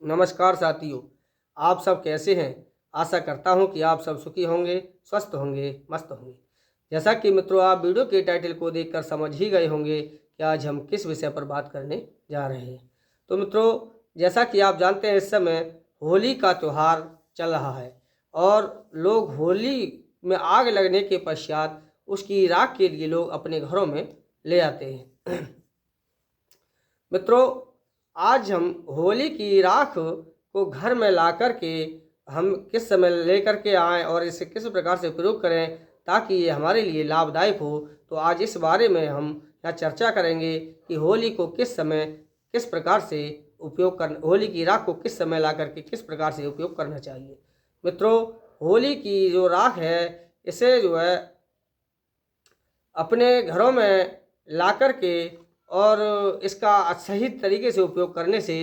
नमस्कार साथियों, आप सब कैसे हैं। आशा करता हूं कि आप सब सुखी होंगे, स्वस्थ होंगे, मस्त होंगे। जैसा कि मित्रों आप वीडियो के टाइटल को देखकर समझ ही गए होंगे कि आज हम किस विषय पर बात करने जा रहे हैं। तो मित्रों, जैसा कि आप जानते हैं इस समय होली का त्यौहार चल रहा है और लोग होली में आग लगने के पश्चात उसकी राख के लिए लोग अपने घरों में ले आते हैं। मित्रों, आज हम होली की राख को घर में ला कर के हम किस समय ले कर के आएँ और इसे किस प्रकार से प्रयोग करें ताकि ये हमारे लिए लाभदायक हो। तो आज इस बारे में हम यहाँ चर्चा करेंगे कि होली को किस समय किस प्रकार से उपयोग कर होली की राख को किस समय ला करके किस प्रकार से उपयोग करना चाहिए। मित्रों, होली की जो राख है इसे जो है अपने घरों में ला कर के और इसका सही तरीके से उपयोग करने से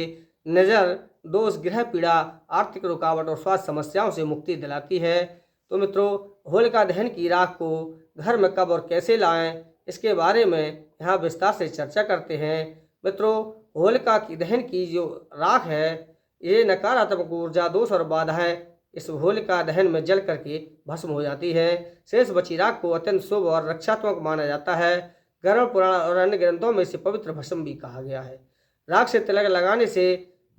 नज़र दोष, गृह पीड़ा, आर्थिक रुकावट और स्वास्थ्य समस्याओं से मुक्ति दिलाती है। तो मित्रों, होलिका दहन की राख को घर में कब और कैसे लाएं, इसके बारे में यहाँ विस्तार से चर्चा करते हैं। मित्रों, होलिका की दहन की जो राख है ये नकारात्मक ऊर्जा, दोष और बाधाएं इस होलिका दहन में जल करके भस्म हो जाती है। शेष बची राख को अत्यंत शुभ और रक्षात्मक माना जाता है। गरुड़ पुराण और अन्य ग्रंथों में इसे पवित्र भस्म भी कहा गया है। राख से तिलक लगाने से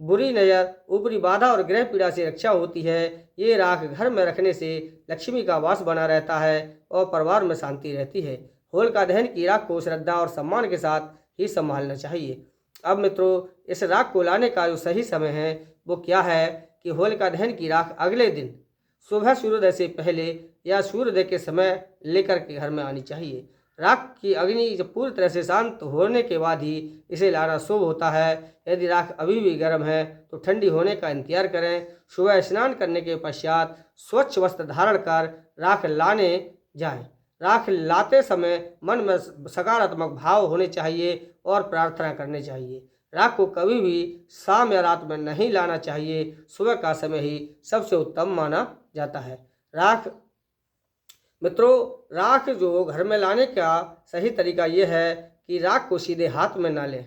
बुरी नज़र, ऊपरी बाधा और गृह पीड़ा से रक्षा होती है। ये राख घर में रखने से लक्ष्मी का वास बना रहता है और परिवार में शांति रहती है। होलिका दहन की राख को श्रद्धा और सम्मान के साथ ही संभालना चाहिए। अब मित्रों, इस राख को लाने का जो सही समय है वो क्या है कि होलिका दहन की राख अगले दिन सुबह सूर्योदय से पहले या सूर्योदय के समय लेकर के घर में आनी चाहिए। राख की अग्नि जब पूरी तरह से शांत होने के बाद ही इसे लाना शुभ होता है। यदि राख अभी भी गर्म है तो ठंडी होने का इंतजार करें। सुबह स्नान करने के पश्चात स्वच्छ वस्त्र धारण कर राख लाने जाएं। राख लाते समय मन में सकारात्मक भाव होने चाहिए और प्रार्थना करनी चाहिए। राख को कभी भी शाम या रात में नहीं लाना चाहिए, सुबह का समय ही सबसे उत्तम माना जाता है। मित्रों, राख जो घर में लाने का सही तरीका ये है कि राख को सीधे हाथ में ना लें,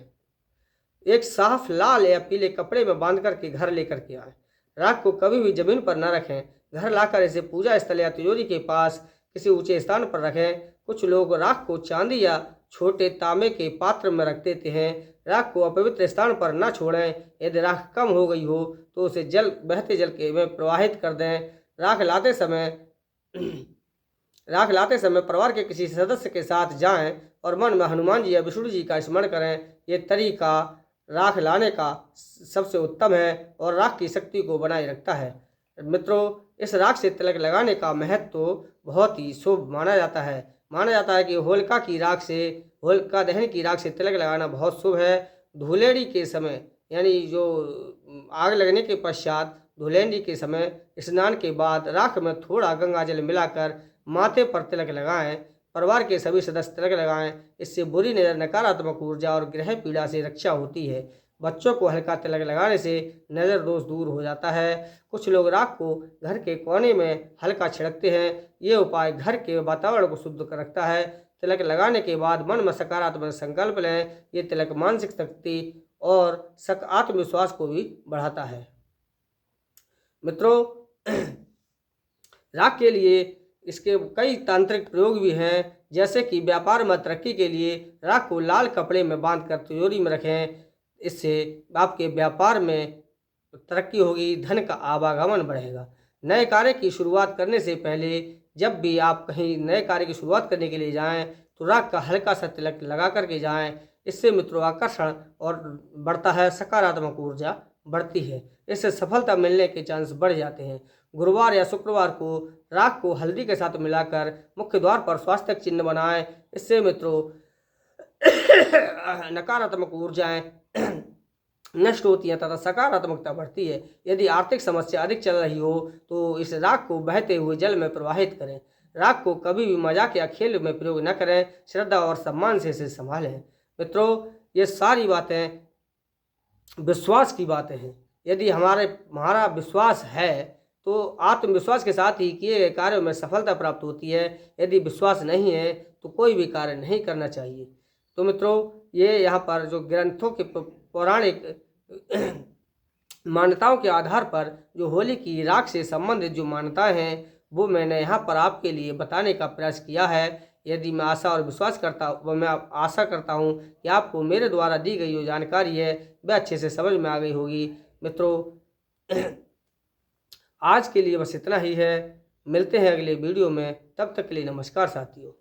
एक साफ लाल या पीले कपड़े में बांध करके घर लेकर के आए। राख को कभी भी जमीन पर ना रखें, घर लाकर इसे पूजा स्थल या तिजोरी के पास किसी ऊंचे स्थान पर रखें। कुछ लोग राख को चांदी या छोटे तांबे के पात्र में रख देते हैं। राख को अपवित्र स्थान पर न छोड़ें। यदि राख कम हो गई हो तो उसे बहते जल के में प्रवाहित कर दें। राख लाते समय परिवार के किसी सदस्य के साथ जाएं और मन में हनुमान जी या विष्णु जी का स्मरण करें। ये तरीका राख लाने का सबसे उत्तम है और राख की शक्ति को बनाए रखता है। मित्रों, इस राख से तिलक लगाने का महत्व तो बहुत ही शुभ माना जाता है। कि होलिका दहन की राख से तिलक लगाना बहुत शुभ है। धुलेड़ी के समय यानी जो आग लगने के पश्चात धुलेंडी के समय स्नान के बाद राख में थोड़ा गंगा जल मिलाकर माथे पर तिलक लगाएं। परिवार के सभी सदस्य तिलक लगाएं। इससे बुरी नज़र, नकारात्मक ऊर्जा और गृह पीड़ा से रक्षा होती है। बच्चों को हल्का तिलक लगाने से नज़र दोष दूर हो जाता है। कुछ लोग राख को घर के कोने में हल्का छिड़कते हैं। ये उपाय घर के वातावरण को शुद्ध कर रखता है। तिलक लगाने के बाद मन में सकारात्मक संकल्प लें। ये तिलक मानसिक शक्ति और आत्मविश्वास को भी बढ़ाता है। मित्रों, राख के लिए इसके कई तांत्रिक प्रयोग भी हैं, जैसे कि व्यापार में तरक्की के लिए राख को लाल कपड़े में बांधकर तिजोरी में रखें। इससे आपके व्यापार में तरक्की होगी, धन का आवागमन बढ़ेगा। नए कार्य की शुरुआत करने से पहले जब भी आप कहीं नए कार्य की शुरुआत करने के लिए जाएं तो राख का हल्का सा तिलक लगा करके जाएं। इससे मित्रों आकर्षण और बढ़ता है, सकारात्मक ऊर्जा बढ़ती है। इससे सफलता मिलने के चांस बढ़ जाते हैं। गुरुवार या शुक्रवार को राख को हल्दी के साथ मिलाकर मुख्य द्वार पर स्वास्थ्य चिन्ह बनाएं। इससे मित्रों नकारात्मक ऊर्जाएं नष्ट होती हैं तथा सकारात्मकता बढ़ती है। यदि आर्थिक समस्या अधिक चल रही हो तो इस राख को बहते हुए जल में प्रवाहित करें। राख को कभी भी मजाक या खेल में प्रयोग न करें, श्रद्धा और सम्मान से इसे संभालें। मित्रों, ये सारी बातें विश्वास की बातें हैं। यदि हमारा विश्वास है तो आत्मविश्वास के साथ ही किए गए कार्यों में सफलता प्राप्त होती है। यदि विश्वास नहीं है तो कोई भी कार्य नहीं करना चाहिए। तो मित्रों, ये यहाँ पर जो ग्रंथों के पौराणिक मान्यताओं के आधार पर जो होली की राख से संबंधित जो मान्यताएं हैं वो मैंने यहाँ पर आपके लिए बताने का प्रयास किया है। यदि मैं आशा करता हूँ कि आपको मेरे द्वारा दी गई जो जानकारी है वह अच्छे से समझ में आ गई होगी। मित्रों, आज के लिए बस इतना ही है। मिलते हैं अगले वीडियो में, तब तक के लिए नमस्कार साथियों।